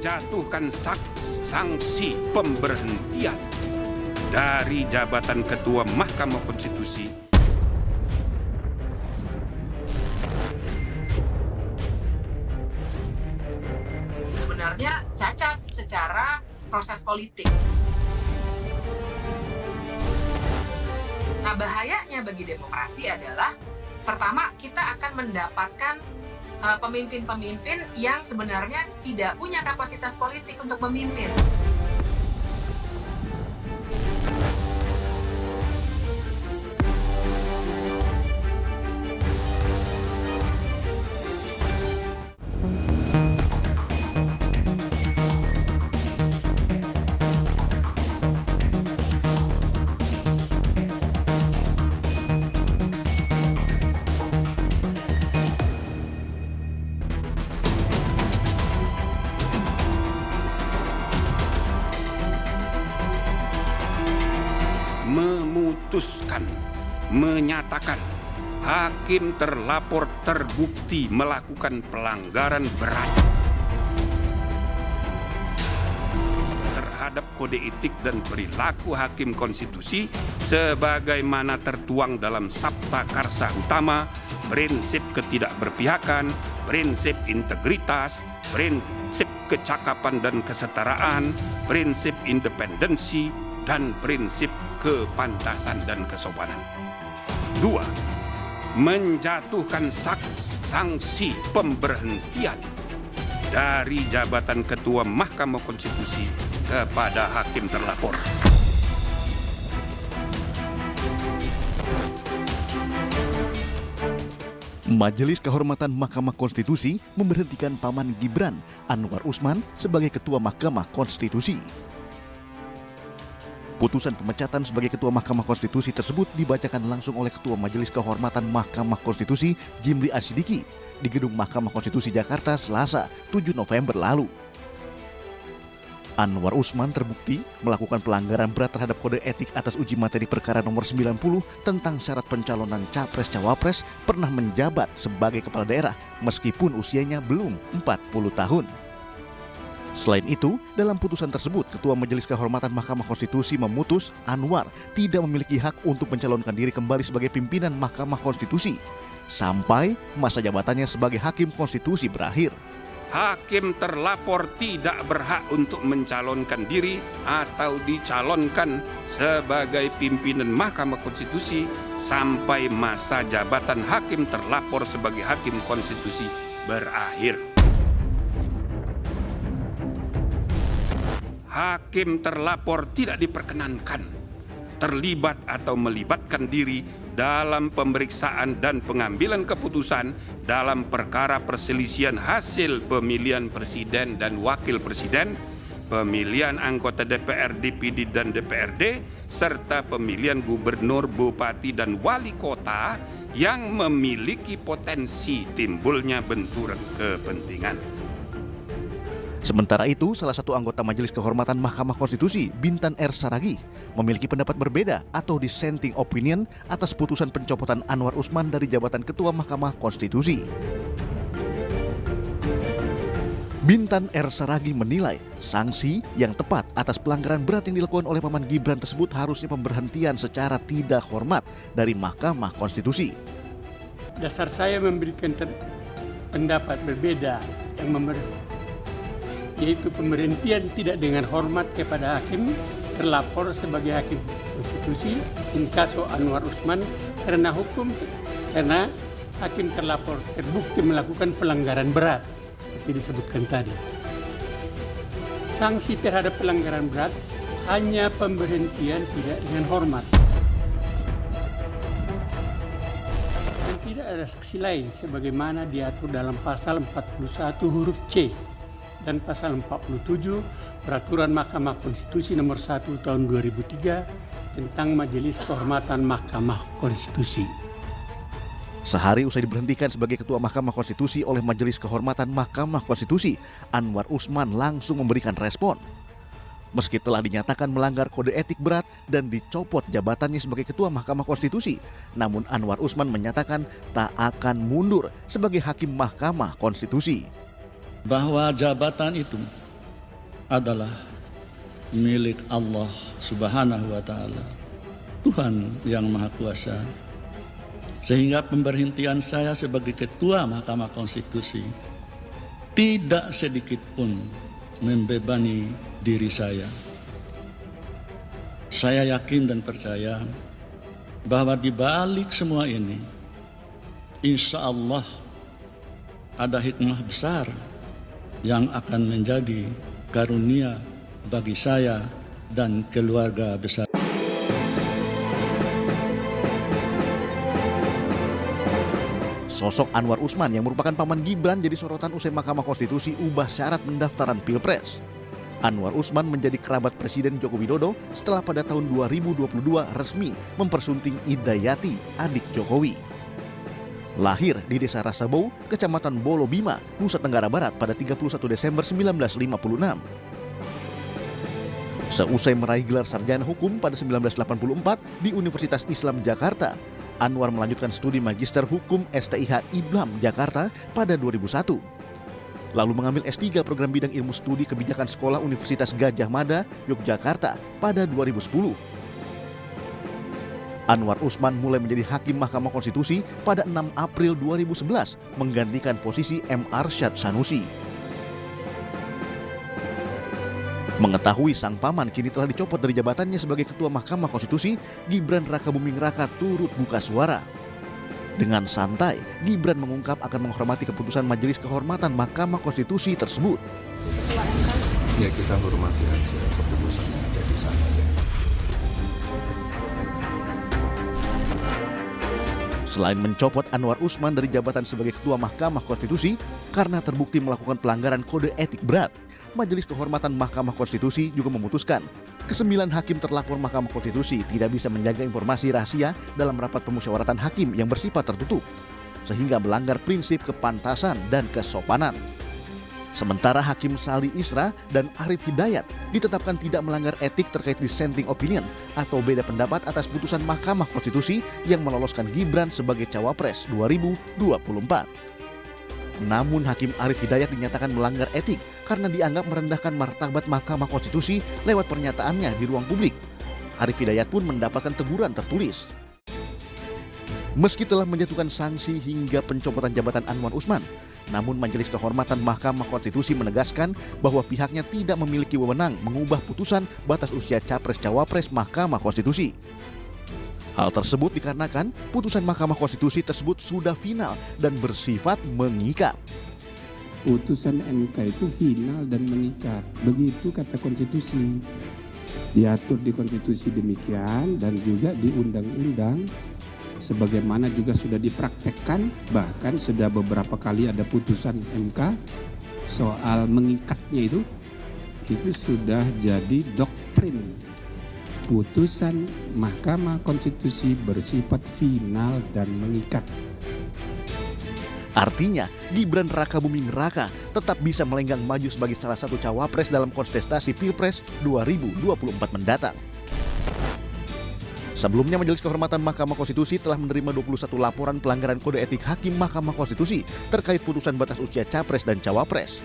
menjatuhkan sanksi pemberhentian dari jabatan Ketua Mahkamah Konstitusi sebenarnya cacat secara proses politik. Nah, bahayanya bagi demokrasi adalah pertama, kita akan mendapatkan pemimpin-pemimpin yang sebenarnya tidak punya kapasitas politik untuk memimpin. menyatakan hakim terlapor terbukti melakukan pelanggaran berat terhadap kode etik dan perilaku hakim konstitusi sebagaimana tertuang dalam Sabta Karsa Utama, prinsip ketidakberpihakan, prinsip integritas, prinsip kecakapan dan kesetaraan, prinsip independensi, dan prinsip kepantasan dan kesopanan. 2. Menjatuhkan sanksi pemberhentian dari jabatan Ketua Mahkamah Konstitusi kepada hakim terlapor. Majelis Kehormatan Mahkamah Konstitusi memberhentikan Paman Gibran, Anwar Usman, sebagai Ketua Mahkamah Konstitusi. Putusan pemecatan sebagai Ketua Mahkamah Konstitusi tersebut dibacakan langsung oleh Ketua Majelis Kehormatan Mahkamah Konstitusi Jimli Asyidiki di Gedung Mahkamah Konstitusi Jakarta Selasa 7 November lalu. Anwar Usman terbukti melakukan pelanggaran berat terhadap kode etik atas uji materi perkara nomor 90 tentang syarat pencalonan Capres-Cawapres pernah menjabat sebagai kepala daerah meskipun usianya belum 40 tahun. Selain itu, dalam putusan tersebut, Ketua Majelis Kehormatan Mahkamah Konstitusi memutus Anwar tidak memiliki hak untuk mencalonkan diri kembali sebagai pimpinan Mahkamah Konstitusi sampai masa jabatannya sebagai Hakim Konstitusi berakhir. Hakim terlapor tidak berhak untuk mencalonkan diri atau dicalonkan sebagai pimpinan Mahkamah Konstitusi sampai masa jabatan hakim terlapor sebagai Hakim Konstitusi berakhir. Hakim terlapor tidak diperkenankan terlibat atau melibatkan diri dalam pemeriksaan dan pengambilan keputusan dalam perkara perselisihan hasil pemilihan presiden dan wakil presiden, pemilihan anggota DPR, DPD, dan DPRD, serta pemilihan gubernur, bupati, dan wali kota yang memiliki potensi timbulnya benturan kepentingan. Sementara itu, salah satu anggota Majelis Kehormatan Mahkamah Konstitusi, Bintan R. Saragih, memiliki pendapat berbeda atau dissenting opinion atas putusan pencopotan Anwar Usman dari jabatan Ketua Mahkamah Konstitusi. Bintan R. Saragih menilai sanksi yang tepat atas pelanggaran berat yang dilakukan oleh Paman Gibran tersebut harusnya pemberhentian secara tidak hormat dari Mahkamah Konstitusi. Dasar saya memberikan pendapat berbeda yang yaitu pemberhentian tidak dengan hormat kepada hakim terlapor sebagai Hakim Konstitusi in caso Anwar Usman karena hakim terlapor terbukti melakukan pelanggaran berat seperti disebutkan tadi. Sanksi terhadap pelanggaran berat hanya pemberhentian tidak dengan hormat. Dan tidak ada sanksi lain sebagaimana diatur dalam pasal 41 huruf C dan pasal 47 Peraturan Mahkamah Konstitusi nomor 1 tahun 2003 tentang Majelis Kehormatan Mahkamah Konstitusi. Sehari usai diberhentikan sebagai Ketua Mahkamah Konstitusi oleh Majelis Kehormatan Mahkamah Konstitusi, Anwar Usman langsung memberikan respon. Meski telah dinyatakan melanggar kode etik berat dan dicopot jabatannya sebagai Ketua Mahkamah Konstitusi, namun Anwar Usman menyatakan tak akan mundur sebagai Hakim Mahkamah Konstitusi. Bahwa jabatan itu adalah milik Allah Subhanahu wa Ta'ala, Tuhan yang Maha Kuasa. Sehingga pemberhentian saya sebagai Ketua Mahkamah Konstitusi tidak sedikit pun membebani diri saya. Saya yakin dan percaya bahwa di balik semua ini, insya Allah ada hikmah besar yang akan menjadi karunia bagi saya dan keluarga besar. Sosok Anwar Usman yang merupakan paman Gibran jadi sorotan usai Mahkamah Konstitusi ubah syarat pendaftaran Pilpres. Anwar Usman menjadi kerabat Presiden Joko Widodo setelah pada tahun 2022 resmi mempersunting Idayati, adik Jokowi. Lahir di Desa Rasabou, Kecamatan Bolo Bima, Nusa Tenggara Barat pada 31 Desember 1956. Seusai meraih gelar sarjana hukum pada 1984 di Universitas Islam Jakarta, Anwar melanjutkan studi Magister Hukum STIH IBLAM Jakarta pada 2001. Lalu mengambil S3 program bidang ilmu studi kebijakan sekolah Universitas Gadjah Mada, Yogyakarta pada 2010. Anwar Usman mulai menjadi hakim Mahkamah Konstitusi pada 6 April 2011 menggantikan posisi M. Arsyad Sanusi. Mengetahui sang paman kini telah dicopot dari jabatannya sebagai Ketua Mahkamah Konstitusi, Gibran Rakabuming Raka turut buka suara. Dengan santai, Gibran mengungkap akan menghormati keputusan Majelis Kehormatan Mahkamah Konstitusi tersebut. Ya, kita hormati aja keputusan yang ada di sana ya. Selain mencopot Anwar Usman dari jabatan sebagai Ketua Mahkamah Konstitusi karena terbukti melakukan pelanggaran kode etik berat, Majelis Kehormatan Mahkamah Konstitusi juga memutuskan ke-9 hakim terlapor Mahkamah Konstitusi tidak bisa menjaga informasi rahasia dalam rapat pemusyawaratan hakim yang bersifat tertutup, sehingga melanggar prinsip kepantasan dan kesopanan. Sementara Hakim Sali Isra dan Arif Hidayat ditetapkan tidak melanggar etik terkait dissenting opinion atau beda pendapat atas putusan Mahkamah Konstitusi yang meloloskan Gibran sebagai Cawapres 2024. Namun Hakim Arif Hidayat dinyatakan melanggar etik karena dianggap merendahkan martabat Mahkamah Konstitusi lewat pernyataannya di ruang publik. Arif Hidayat pun mendapatkan teguran tertulis. Meski telah menjatuhkan sanksi hingga pencopotan jabatan Anwar Usman, namun Majelis Kehormatan Mahkamah Konstitusi menegaskan bahwa pihaknya tidak memiliki wewenang mengubah putusan batas usia Capres-Cawapres Mahkamah Konstitusi. Hal tersebut dikarenakan putusan Mahkamah Konstitusi tersebut sudah final dan bersifat mengikat. Putusan MK itu final dan mengikat. Begitu kata konstitusi. Diatur di konstitusi demikian dan juga di undang-undang. Sebagaimana juga sudah dipraktekkan, bahkan sudah beberapa kali ada putusan MK soal mengikatnya itu sudah jadi doktrin. Putusan Mahkamah Konstitusi bersifat final dan mengikat. Artinya, Gibran Rakabuming Raka tetap bisa melenggang maju sebagai salah satu cawapres dalam kontestasi Pilpres 2024 mendatang. Sebelumnya, Majelis Kehormatan Mahkamah Konstitusi telah menerima 21 laporan pelanggaran kode etik Hakim Mahkamah Konstitusi terkait putusan batas usia Capres dan Cawapres.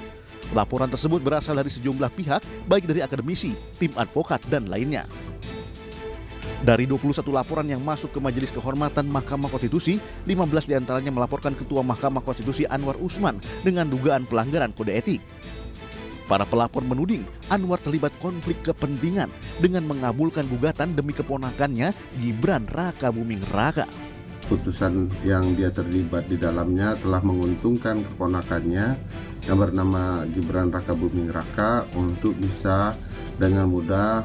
Laporan tersebut berasal dari sejumlah pihak, baik dari akademisi, tim advokat, dan lainnya. Dari 21 laporan yang masuk ke Majelis Kehormatan Mahkamah Konstitusi, 15 diantaranya melaporkan Ketua Mahkamah Konstitusi Anwar Usman dengan dugaan pelanggaran kode etik. Para pelapor menuding Anwar terlibat konflik kepentingan dengan mengabulkan gugatan demi keponakannya Gibran Rakabuming Raka. Putusan yang dia terlibat di dalamnya telah menguntungkan keponakannya yang bernama Gibran Rakabuming Raka untuk bisa dengan mudah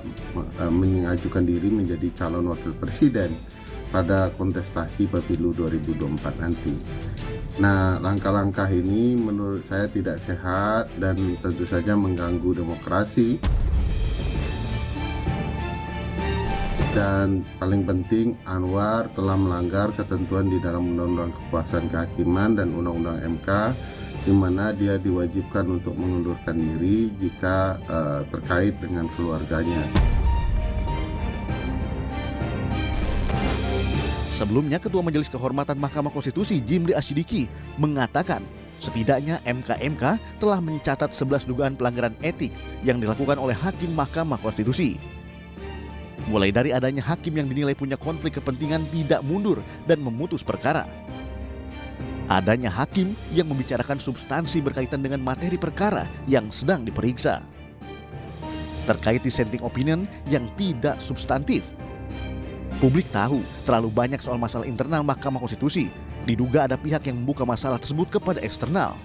mengajukan diri menjadi calon wakil presiden pada kontestasi Pemilu 2024 nanti. Nah, langkah-langkah ini menurut saya tidak sehat dan tentu saja mengganggu demokrasi. Dan paling penting, Anwar telah melanggar ketentuan di dalam Undang-Undang Kekuasaan Kehakiman dan Undang-Undang MK, di mana dia diwajibkan untuk mengundurkan diri jika terkait dengan keluarganya. Sebelumnya, Ketua Majelis Kehormatan Mahkamah Konstitusi Jimli Asyidiki mengatakan Setidaknya MK-MK telah mencatat 11 dugaan pelanggaran etik yang dilakukan oleh hakim Mahkamah Konstitusi. Mulai dari adanya hakim yang dinilai punya konflik kepentingan tidak mundur dan memutus perkara. Adanya hakim yang membicarakan substansi berkaitan dengan materi perkara yang sedang diperiksa. Terkait dissenting opinion yang tidak substantif. Publik tahu terlalu banyak soal masalah internal Mahkamah Konstitusi. Diduga ada pihak yang membuka masalah tersebut kepada eksternal.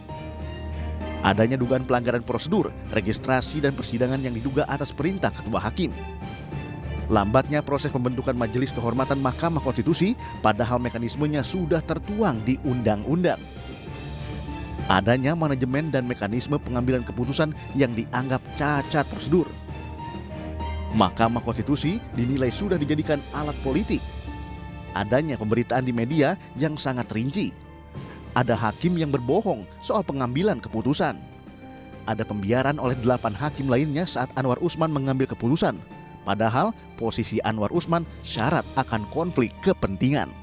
Adanya dugaan pelanggaran prosedur, registrasi dan persidangan yang diduga atas perintah ketua hakim. Lambatnya proses pembentukan Majelis Kehormatan Mahkamah Konstitusi padahal mekanismenya sudah tertuang di undang-undang. Adanya manajemen dan mekanisme pengambilan keputusan yang dianggap cacat prosedur. Mahkamah Konstitusi dinilai sudah dijadikan alat politik. Adanya pemberitaan di media yang sangat rinci. Ada hakim yang berbohong soal pengambilan keputusan. Ada pembiaran oleh 8 hakim lainnya saat Anwar Usman mengambil keputusan. Padahal posisi Anwar Usman syarat akan konflik kepentingan.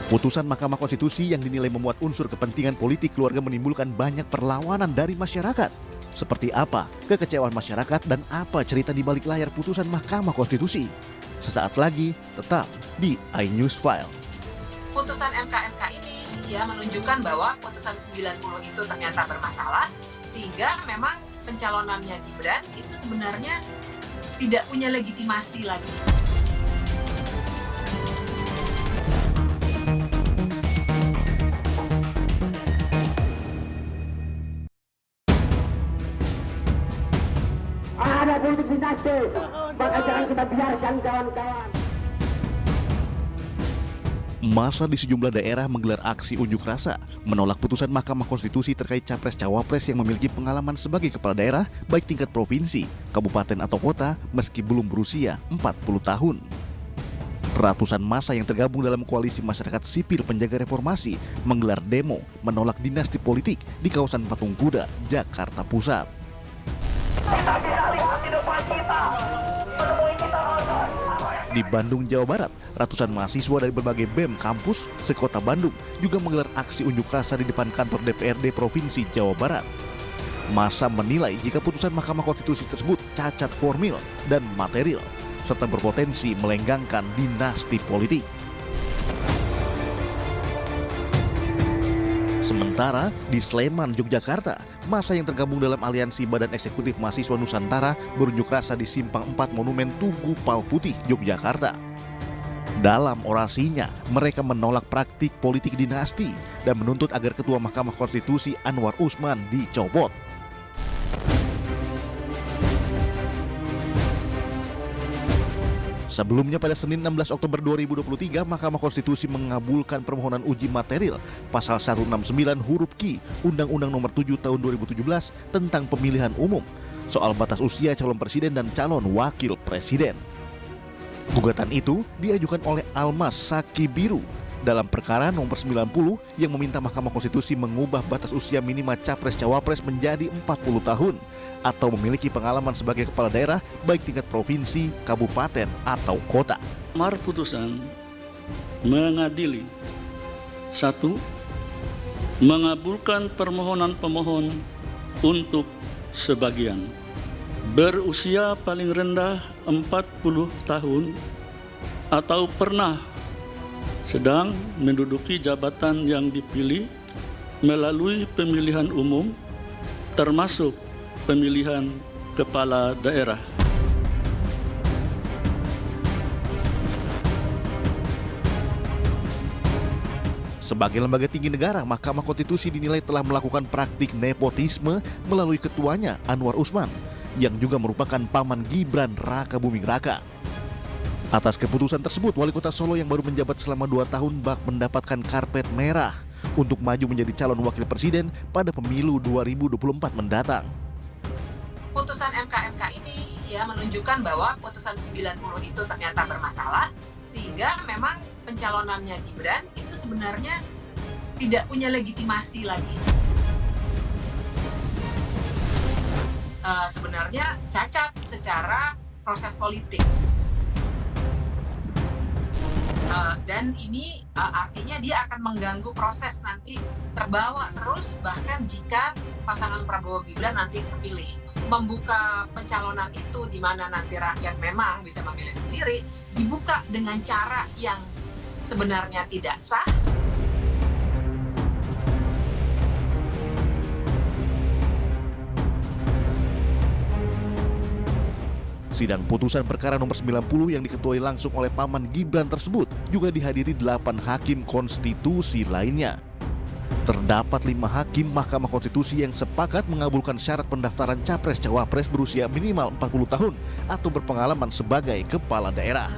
Putusan Mahkamah Konstitusi yang dinilai memuat unsur kepentingan politik keluarga menimbulkan banyak perlawanan dari masyarakat. Seperti apa kekecewaan masyarakat dan apa cerita di balik layar putusan Mahkamah Konstitusi? Sesaat lagi tetap di iNews File. Putusan MK-MK ini ya menunjukkan bahwa putusan 90 itu ternyata bermasalah, sehingga memang pencalonannya Gibran itu sebenarnya tidak punya legitimasi lagi. Ada politik dinasti, maka jangan kita biarkan kawan-kawan. Massa di sejumlah daerah menggelar aksi unjuk rasa menolak putusan Mahkamah Konstitusi terkait capres-cawapres yang memiliki pengalaman sebagai kepala daerah baik tingkat provinsi, kabupaten atau kota meski belum berusia 40 tahun. Ratusan massa yang tergabung dalam koalisi masyarakat sipil penjaga reformasi menggelar demo menolak dinasti politik di kawasan Patung Kuda, Jakarta Pusat. Di Bandung, Jawa Barat, ratusan mahasiswa dari berbagai BEM kampus sekota Bandung juga menggelar aksi unjuk rasa di depan kantor DPRD Provinsi Jawa Barat. Massa menilai jika putusan Mahkamah Konstitusi tersebut cacat formil dan material, serta berpotensi melenggangkan dinasti politik. Sementara di Sleman, Yogyakarta, massa yang tergabung dalam aliansi Badan Eksekutif Mahasiswa Nusantara berunjuk rasa di Simpang 4 Monumen Tugu Palputih, Yogyakarta. Dalam orasinya, mereka menolak praktik politik dinasti dan menuntut agar Ketua Mahkamah Konstitusi Anwar Usman dicopot. Sebelumnya pada Senin 16 Oktober 2023, Mahkamah Konstitusi mengabulkan permohonan uji material Pasal 169 huruf Q Undang-Undang Nomor 7 Tahun 2017 tentang pemilihan umum soal batas usia calon presiden dan calon wakil presiden. Gugatan itu diajukan oleh Almas Saki Biru dalam perkara nomor 90 yang meminta Mahkamah Konstitusi mengubah batas usia minimal capres-cawapres menjadi 40 tahun atau memiliki pengalaman sebagai kepala daerah baik tingkat provinsi, kabupaten, atau kota. Amar putusan mengadili 1. Mengabulkan permohonan pemohon untuk sebagian berusia paling rendah 40 tahun atau pernah sedang menduduki jabatan yang dipilih melalui pemilihan umum termasuk pemilihan kepala daerah. Sebagai lembaga tinggi negara, Mahkamah Konstitusi dinilai telah melakukan praktik nepotisme melalui ketuanya Anwar Usman yang juga merupakan paman Gibran Rakabuming Raka. Atas keputusan tersebut, Wali Kota Solo yang baru menjabat selama 2 tahun bak mendapatkan karpet merah untuk maju menjadi calon wakil presiden pada pemilu 2024 mendatang. Putusan MK-MK ini ya menunjukkan bahwa putusan 90 itu ternyata bermasalah, sehingga memang pencalonannya Gibran itu sebenarnya tidak punya legitimasi lagi. Sebenarnya cacat secara proses politik. Dan ini artinya dia akan mengganggu proses nanti, terbawa terus bahkan jika pasangan Prabowo Gibran nanti terpilih. Membuka pencalonan itu di mana nanti rakyat memang bisa memilih sendiri, dibuka dengan cara yang sebenarnya tidak sah. Sidang putusan perkara nomor 90 yang diketuai langsung oleh paman Gibran tersebut juga dihadiri 8 hakim konstitusi lainnya. Terdapat 5 hakim Mahkamah Konstitusi yang sepakat mengabulkan syarat pendaftaran capres-cawapres berusia minimal 40 tahun atau berpengalaman sebagai kepala daerah,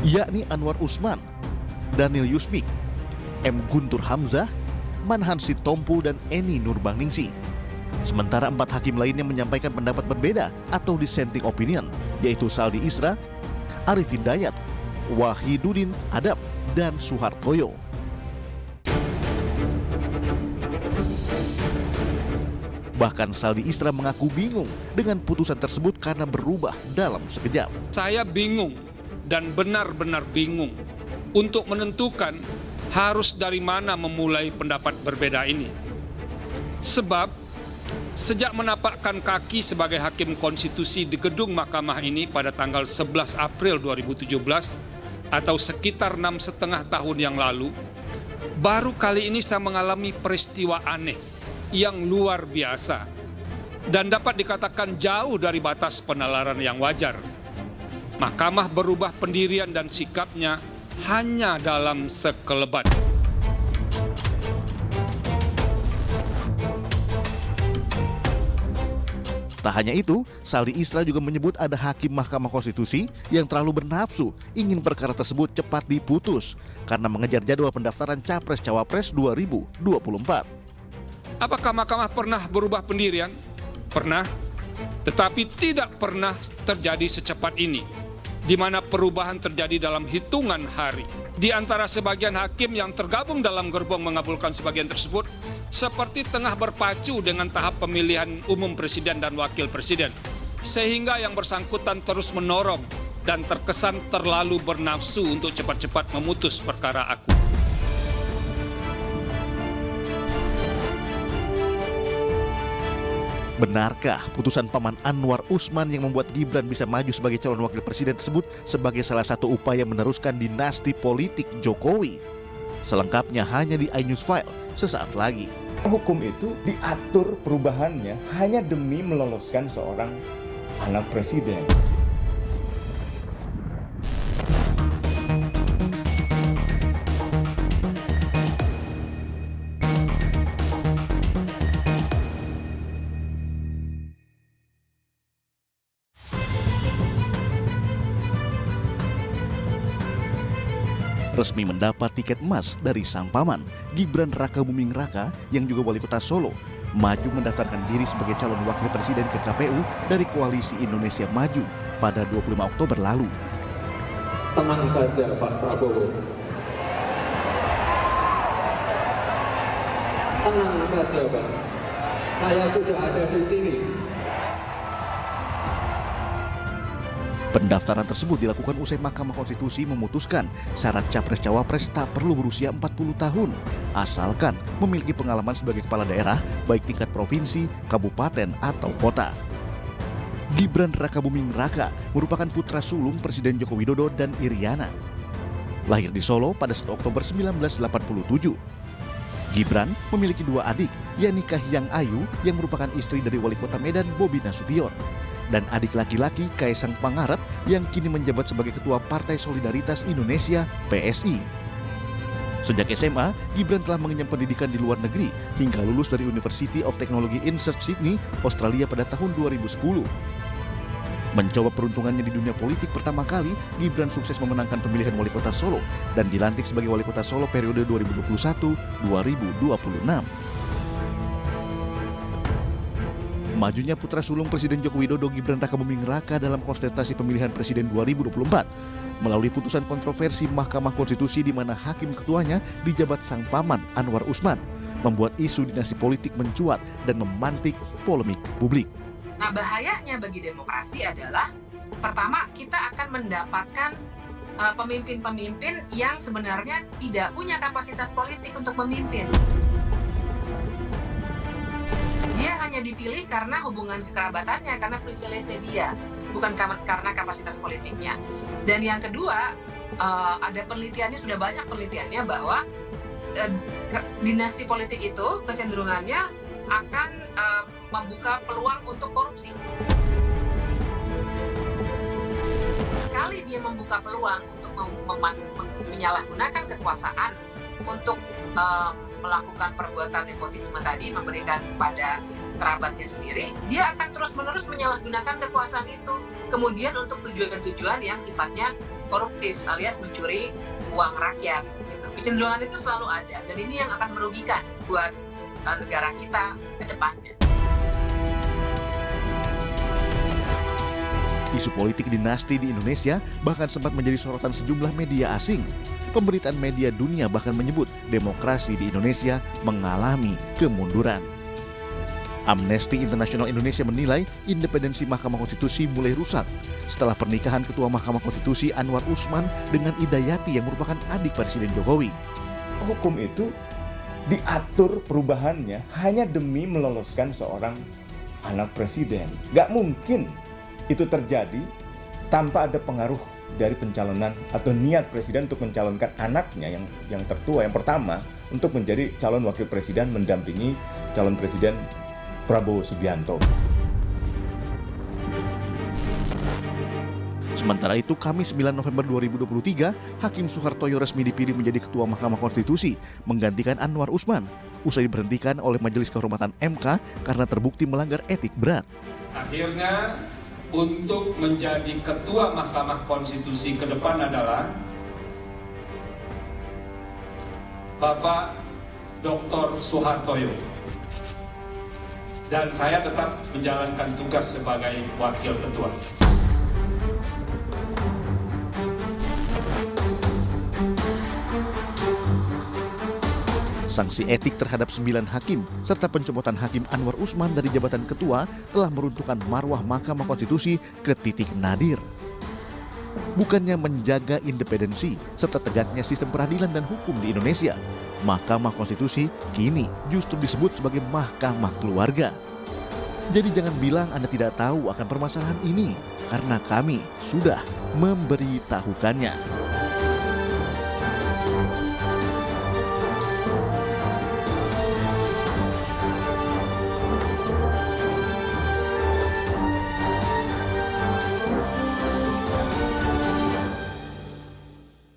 yakni Anwar Usman, Daniel Yusmik, M. Guntur Hamzah, Manhan Sitompul, dan Eni Nurbaningsih. Sementara 4 hakim lainnya menyampaikan pendapat berbeda atau dissenting opinion, yaitu Saldi Isra, Arif Hidayat, Wahidudin Adab, dan Suhartoyo. Bahkan Saldi Isra mengaku bingung dengan putusan tersebut karena berubah dalam sekejap. Saya bingung dan benar-benar bingung untuk menentukan harus dari mana memulai pendapat berbeda ini. Sebab sejak menapakkan kaki sebagai hakim konstitusi di gedung mahkamah ini pada tanggal 11 April 2017 atau sekitar 6,5 tahun yang lalu, baru kali ini saya mengalami peristiwa aneh yang luar biasa dan dapat dikatakan jauh dari batas penalaran yang wajar. Mahkamah berubah pendirian dan sikapnya hanya dalam sekelebat. Tak hanya itu, Saldi Isra juga menyebut ada hakim Mahkamah Konstitusi yang terlalu bernafsu ingin perkara tersebut cepat diputus karena mengejar jadwal pendaftaran Capres-Cawapres 2024. Apakah mahkamah pernah berubah pendirian? Pernah, tetapi tidak pernah terjadi secepat ini, di mana perubahan terjadi dalam hitungan hari. Di antara sebagian hakim yang tergabung dalam gerbong mengabulkan sebagian tersebut, seperti tengah berpacu dengan tahap pemilihan umum presiden dan wakil presiden, sehingga yang bersangkutan terus menorong dan terkesan terlalu bernafsu untuk cepat-cepat memutus perkara aku. Benarkah putusan paman Anwar Usman yang membuat Gibran bisa maju sebagai calon wakil presiden tersebut sebagai salah satu upaya meneruskan dinasti politik Jokowi? Selengkapnya hanya di iNews File sesaat lagi. Hukum itu diatur perubahannya hanya demi meloloskan seorang anak presiden. Resmi mendapat tiket emas dari sang paman, Gibran Rakabuming Raka yang juga wali kota Solo, maju mendaftarkan diri sebagai calon wakil presiden ke KPU dari Koalisi Indonesia Maju pada 25 Oktober lalu. Tenang saja Pak Prabowo. Tenang saja Pak. Saya sudah ada di sini. Pendaftaran tersebut dilakukan usai Mahkamah Konstitusi memutuskan syarat Capres-Cawapres tak perlu berusia 40 tahun, asalkan memiliki pengalaman sebagai kepala daerah baik tingkat provinsi, kabupaten, atau kota. Gibran Rakabuming Raka merupakan putra sulung Presiden Joko Widodo dan Iriana. Lahir di Solo pada 1 Oktober 1987. Gibran memiliki 2 adik, yakni Kahiyang Ayu yang merupakan istri dari Wali Kota Medan Bobi Nasution, dan adik laki-laki Kaisang Pangarep yang kini menjabat sebagai Ketua Partai Solidaritas Indonesia (PSI). Sejak SMA, Gibran telah mengenyam pendidikan di luar negeri hingga lulus dari University of Technology in Sydney, Australia pada tahun 2010. Mencoba peruntungannya di dunia politik pertama kali, Gibran sukses memenangkan pemilihan Wali Kota Solo dan dilantik sebagai Wali Kota Solo periode 2021-2026. Majunya putra sulung Presiden Joko Widodo Gibran Rakabuming Raka dalam kontestasi pemilihan Presiden 2024 melalui putusan kontroversi Mahkamah Konstitusi di mana hakim ketuanya dijabat sang paman Anwar Usman membuat isu dinasti politik mencuat dan memantik polemik publik. Nah, bahayanya bagi demokrasi adalah pertama kita akan mendapatkan pemimpin-pemimpin yang sebenarnya tidak punya kapasitas politik untuk memimpin. Dia hanya dipilih karena hubungan kekerabatannya, karena privilege dia, bukan karena kapasitas politiknya. Dan yang kedua, ada penelitiannya, sudah banyak penelitiannya bahwa dinasti politik itu kecenderungannya akan membuka peluang untuk korupsi. Sekali dia membuka peluang untuk menyalahgunakan kekuasaan untuk melakukan perbuatan nepotisme tadi, memberikan kepada kerabatnya sendiri, dia akan terus-menerus menyalahgunakan kekuasaan itu kemudian untuk tujuan-tujuan yang sifatnya koruptif alias mencuri uang rakyat. Gitu. Kecenderungan itu selalu ada, dan ini yang akan merugikan buat negara kita ke depannya. Isu politik dinasti di Indonesia bahkan sempat menjadi sorotan sejumlah media asing. Pemberitaan media dunia bahkan menyebut demokrasi di Indonesia mengalami kemunduran. Amnesty International Indonesia menilai independensi Mahkamah Konstitusi mulai rusak setelah pernikahan Ketua Mahkamah Konstitusi Anwar Usman dengan Ida Yati yang merupakan adik Presiden Jokowi. Hukum itu diatur perubahannya hanya demi meloloskan seorang anak presiden. Gak mungkin itu terjadi tanpa ada pengaruh dari pencalonan atau niat presiden untuk mencalonkan anaknya yang tertua, yang pertama, untuk menjadi calon wakil presiden mendampingi calon presiden Prabowo Subianto. Sementara itu, Kamis 9 November 2023, Hakim Soehartoyo resmi dipilih menjadi Ketua Mahkamah Konstitusi, menggantikan Anwar Usman, usai diberhentikan oleh Majelis Kehormatan MK karena terbukti melanggar etik berat. Akhirnya, untuk menjadi Ketua Mahkamah Konstitusi ke depan adalah Bapak Dr. Soehartoyo. Dan saya tetap menjalankan tugas sebagai Wakil Ketua. Sanksi etik terhadap 9 hakim serta pencopotan Hakim Anwar Usman dari jabatan ketua telah meruntuhkan marwah Mahkamah Konstitusi ke titik nadir. Bukannya menjaga independensi serta tegaknya sistem peradilan dan hukum di Indonesia, Mahkamah Konstitusi kini justru disebut sebagai Mahkamah Keluarga. Jadi jangan bilang Anda tidak tahu akan permasalahan ini, karena kami sudah memberitahukannya.